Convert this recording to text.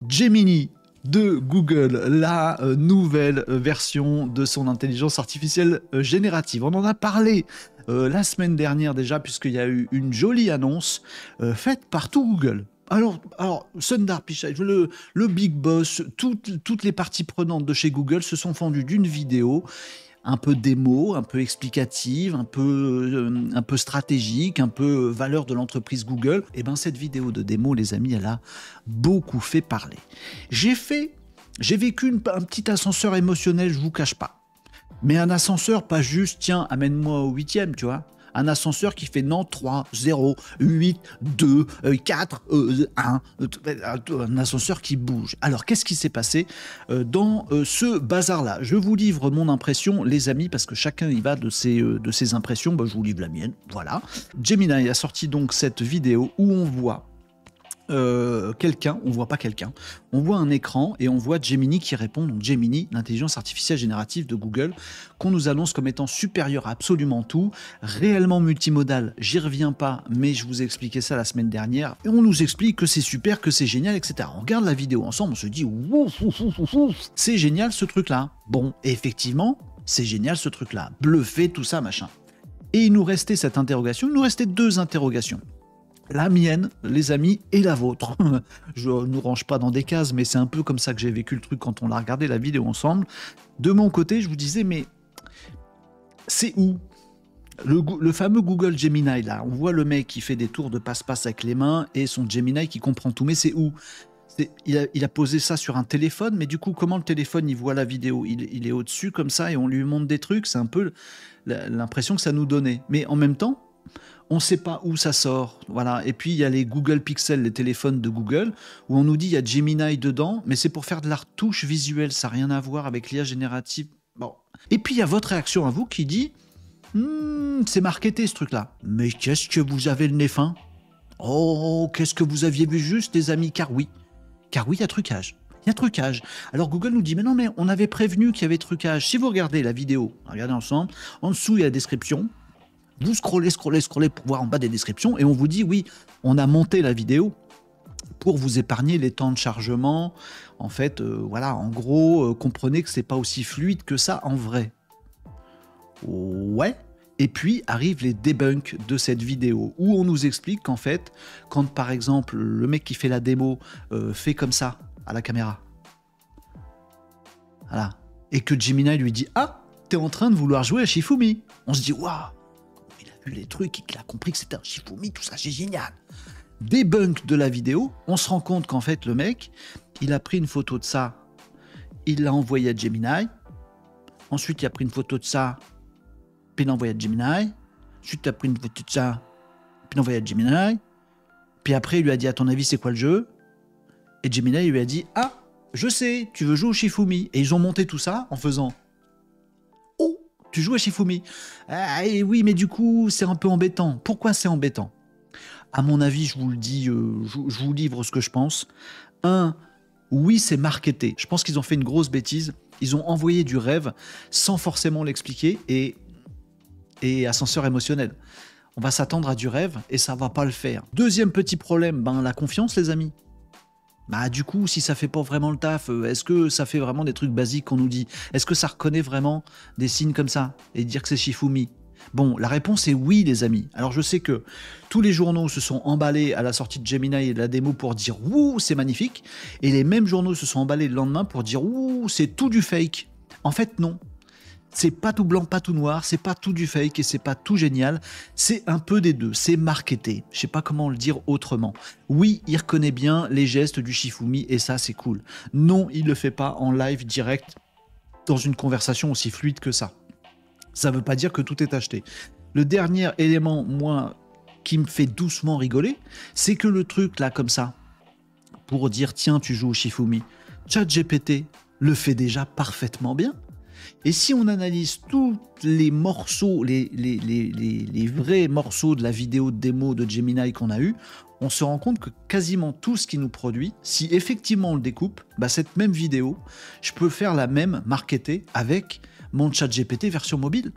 Gemini de Google, la nouvelle version de son intelligence artificielle générative. On en a parlé la semaine dernière déjà, puisqu'il y a eu une jolie annonce faite par tout Google. Alors Sundar Pichai, le Big Boss, toutes les parties prenantes de chez Google se sont fendues d'une vidéo un peu démo, un peu explicative, un peu stratégique, un peu valeur de l'entreprise Google. Et bien cette vidéo de démo, les amis, elle a beaucoup fait parler. J'ai vécu un petit ascenseur émotionnel, je vous cache pas. Mais un ascenseur, pas juste, tiens, amène-moi au 8e, tu vois. Un ascenseur qui fait non, 3, 0, 8, 2, 4, 1. Un ascenseur qui bouge. Alors, qu'est-ce qui s'est passé dans ce bazar-là? Je vous livre mon impression, les amis, parce que chacun y va de ses impressions. Ben, je vous livre la mienne, voilà. Gemini a sorti donc cette vidéo où on voit quelqu'un, on voit pas quelqu'un, on voit un écran et on voit Gemini qui répond, donc Gemini, l'intelligence artificielle générative de Google, qu'on nous annonce comme étant supérieur à absolument tout, réellement multimodal, j'y reviens pas, mais je vous ai expliqué ça la semaine dernière, et on nous explique que c'est super, que c'est génial, etc. On regarde la vidéo ensemble, on se dit, c'est génial ce truc-là. Bon, et effectivement, c'est génial ce truc-là, bluffé, tout ça, machin. Et il nous restait cette interrogation, il nous restait deux interrogations. La mienne, les amis, et la vôtre. Je ne nous range pas dans des cases, mais c'est un peu comme ça que j'ai vécu le truc quand on a regardé la vidéo ensemble. De mon côté, je vous disais, mais c'est où le fameux Google Gemini, là, on voit le mec qui fait des tours de passe-passe avec les mains et son Gemini qui comprend tout, mais c'est où? Il a posé ça sur un téléphone, mais du coup, comment le téléphone, il voit la vidéo? Il est au-dessus comme ça et on lui montre des trucs, c'est un peu l'impression que ça nous donnait. Mais en même temps, on ne sait pas où ça sort, voilà. Et puis il y a les Google Pixel, les téléphones de Google, où on nous dit il y a Gemini dedans, mais c'est pour faire de la retouche visuelle, ça n'a rien à voir avec l'IA générative. Bon. Et puis il y a votre réaction à vous qui dit c'est marketé ce truc-là. Mais qu'est-ce que vous avez le nez fin? Oh, qu'est-ce que vous aviez vu juste, les amis? Car oui, il y a trucage. Il y a trucage. Alors Google nous dit, mais non, mais on avait prévenu qu'il y avait trucage. Si vous regardez la vidéo, regardez ensemble, en dessous il y a la description. Vous scrollez pour voir en bas des descriptions et on vous dit, oui, on a monté la vidéo pour vous épargner les temps de chargement. En fait, voilà, en gros, comprenez que c'est pas aussi fluide que ça en vrai. Ouais. Et puis arrivent les debunks de cette vidéo où on nous explique qu'en fait, quand par exemple le mec qui fait la démo fait comme ça à la caméra, voilà, et que Gemini lui dit, ah, t'es en train de vouloir jouer à Shifumi. On se dit, waouh, il a vu les trucs et qu'il a compris que c'était un Shifumi, tout ça, c'est génial. Debunk de la vidéo, on se rend compte qu'en fait le mec, il a pris une photo de ça, il l'a envoyé à Gemini. Ensuite, il a pris une photo de ça, puis il l'a envoyé à Gemini. Ensuite, il a pris une photo de ça, puis il l'a envoyé à Gemini. Puis après, il lui a dit, à ton avis, c'est quoi le jeu? Et Gemini lui a dit, ah, je sais, tu veux jouer au Shifumi. Et ils ont monté tout ça en faisant, oh, tu joues à Shifumi. Ah, et oui, mais du coup, c'est un peu embêtant. Pourquoi c'est embêtant? À mon avis, je vous le dis, je vous livre ce que je pense. Oui, c'est marketé. Je pense qu'ils ont fait une grosse bêtise. Ils ont envoyé du rêve sans forcément l'expliquer et ascenseur émotionnel. On va s'attendre à du rêve et ça va pas le faire. Deuxième petit problème, la confiance, les amis. Du coup, si ça fait pas vraiment le taf, est-ce que ça fait vraiment des trucs basiques qu'on nous dit? Est-ce que ça reconnaît vraiment des signes comme ça et dire que c'est Shifumi? Bon, la réponse est oui, les amis. Alors je sais que tous les journaux se sont emballés à la sortie de Gemini et de la démo pour dire « Ouh, c'est magnifique !» et les mêmes journaux se sont emballés le lendemain pour dire « Ouh, c'est tout du fake !» En fait, non. C'est pas tout blanc, pas tout noir, c'est pas tout du fake et c'est pas tout génial. C'est un peu des deux, c'est marketé. Je sais pas comment le dire autrement. Oui, il reconnaît bien les gestes du Shifumi et ça, c'est cool. Non, il le fait pas en live direct dans une conversation aussi fluide que ça. Ça ne veut pas dire que tout est acheté. Le dernier élément, moi, qui me fait doucement rigoler, c'est que le truc, là, comme ça, pour dire, tiens, tu joues au Shifumi, ChatGPT le fait déjà parfaitement bien. Et si on analyse tous les morceaux, les vrais morceaux de la vidéo de démo de Gemini qu'on a eu, on se rend compte que quasiment tout ce qu'il nous produit, si effectivement on le découpe, cette même vidéo, je peux faire la même marketée avec mon ChatGPT version mobile.